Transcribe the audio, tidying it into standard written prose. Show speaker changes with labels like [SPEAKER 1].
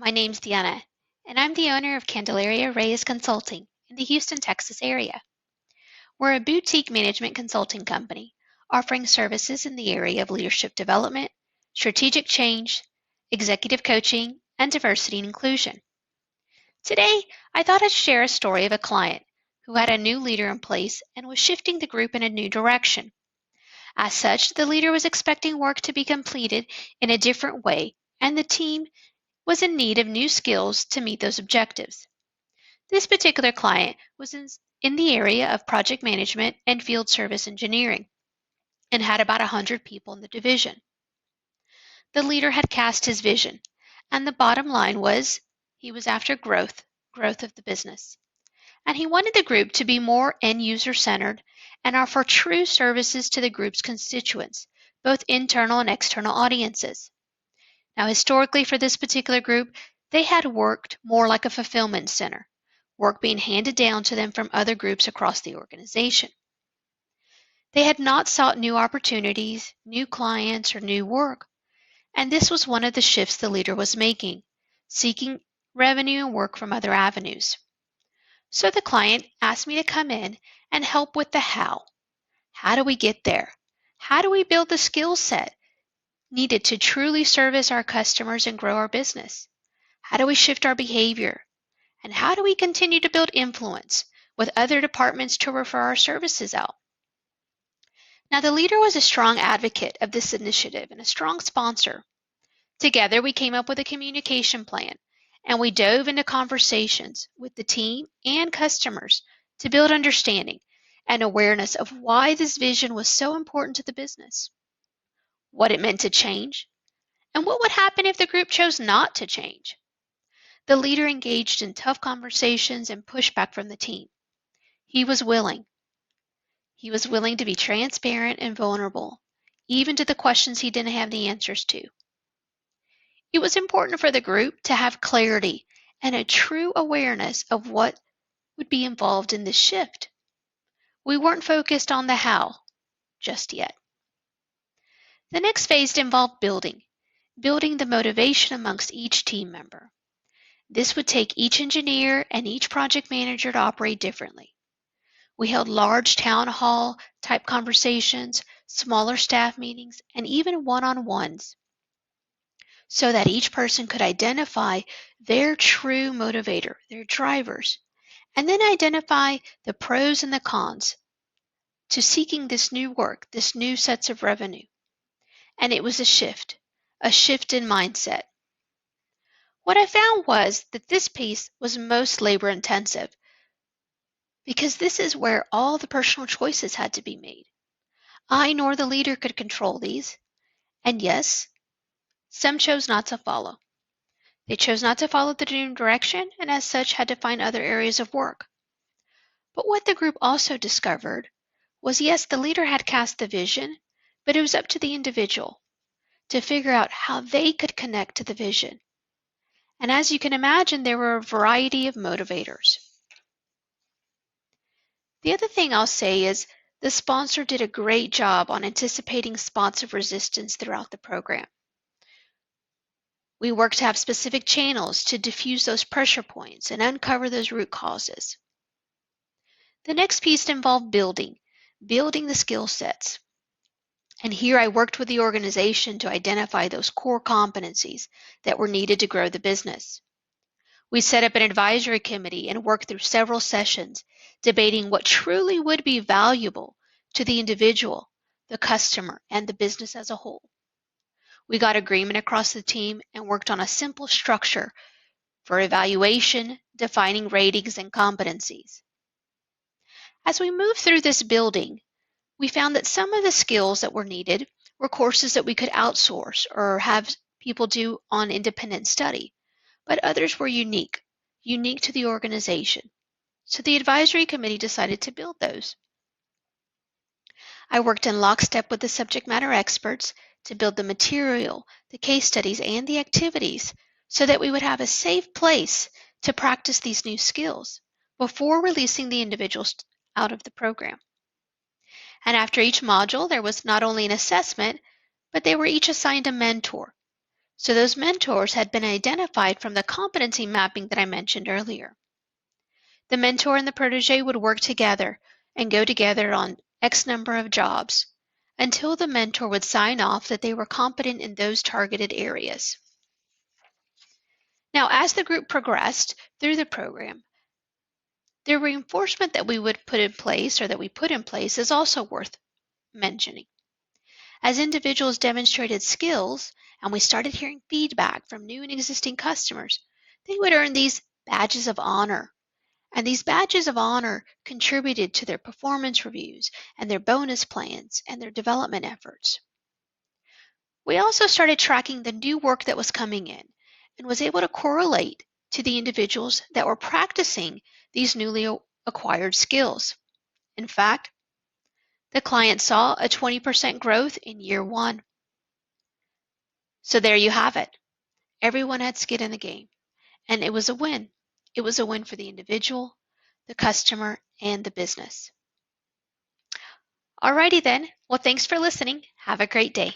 [SPEAKER 1] My name's Deanna, and I'm the owner of Candelaria Reyes Consulting in the Houston, Texas area. We're a boutique management consulting company offering services in the area of leadership development, strategic change, executive coaching, and diversity and inclusion. Today, I thought I'd share a story of a client who had a new leader in place and was shifting the group in a new direction. As such, the leader was expecting work to be completed in a different way, and the team was in need of new skills to meet those objectives. This particular client was in the area of project management and field service engineering and had about 100 people in the division. The leader had cast his vision, and the bottom line was he was after growth of the business. And he wanted the group to be more end user centered and offer true services to the group's constituents, both internal and external audiences. Now, historically, for this particular group, they had worked more like a fulfillment center, work being handed down to them from other groups across the organization. They had not sought new opportunities, new clients, or new work, and this was one of the shifts the leader was making, seeking revenue and work from other avenues. So the client asked me to come in and help with the how. How do we get there? How do we build the skill set needed to truly service our customers and grow our business? How do we shift our behavior? And how do we continue to build influence with other departments to refer our services out? Now, the leader was a strong advocate of this initiative and a strong sponsor. Together, we came up with a communication plan, and we dove into conversations with the team and customers to build understanding and awareness of why this vision was so important to the business, what it meant to change, and what would happen if the group chose not to change. The leader engaged in tough conversations and pushback from the team. He was willing. He was willing to be transparent and vulnerable, even to the questions he didn't have the answers to. It was important for the group to have clarity and a true awareness of what would be involved in this shift. We weren't focused on the how just yet. The next phase involved building the motivation amongst each team member. This would take each engineer and each project manager to operate differently. We held large town hall type conversations, smaller staff meetings, and even one-on-ones so that each person could identify their true motivator, their drivers, and then identify the pros and the cons to seeking this new work, this new sets of revenue. And it was a shift in mindset. What I found was that this piece was most labor intensive because this is where all the personal choices had to be made. I nor the leader could control these. And yes, some chose not to follow. They chose not to follow the new direction and as such had to find other areas of work. But what the group also discovered was yes, the leader had cast the vision, but it was up to the individual to figure out how they could connect to the vision. And as you can imagine, there were a variety of motivators. The other thing I'll say is the sponsor did a great job on anticipating spots of resistance throughout the program. We worked to have specific channels to diffuse those pressure points and uncover those root causes. The next piece involved building the skill sets. And here I worked with the organization to identify those core competencies that were needed to grow the business. We set up an advisory committee and worked through several sessions debating what truly would be valuable to the individual, the customer, and the business as a whole. We got agreement across the team and worked on a simple structure for evaluation, defining ratings and competencies. As we moved through this building, we found that some of the skills that were needed were courses that we could outsource or have people do on independent study, but others were unique to the organization. So the advisory committee decided to build those. I worked in lockstep with the subject matter experts to build the material, the case studies, and the activities so that we would have a safe place to practice these new skills before releasing the individuals out of the program. And after each module, there was not only an assessment, but they were each assigned a mentor So those mentors had been identified from the competency mapping that I mentioned earlier. The mentor and the protege would work together and go together on X number of jobs until the mentor would sign off that they were competent in those targeted areas. Now, as the group progressed through the program, the reinforcement that we would put in place, or that we put in place, is also worth mentioning. As individuals demonstrated skills and we started hearing feedback from new and existing customers, they would earn these badges of honor. And these badges of honor contributed to their performance reviews and their bonus plans and their development efforts. We also started tracking the new work that was coming in and was able to correlate to the individuals that were practicing these newly acquired skills. In fact, the client saw a 20% growth in year one. So there you have it. Everyone had skin in the game, and it was a win. It was a win for the individual, the customer, and the business. Alrighty then. Well, thanks for listening. Have a great day.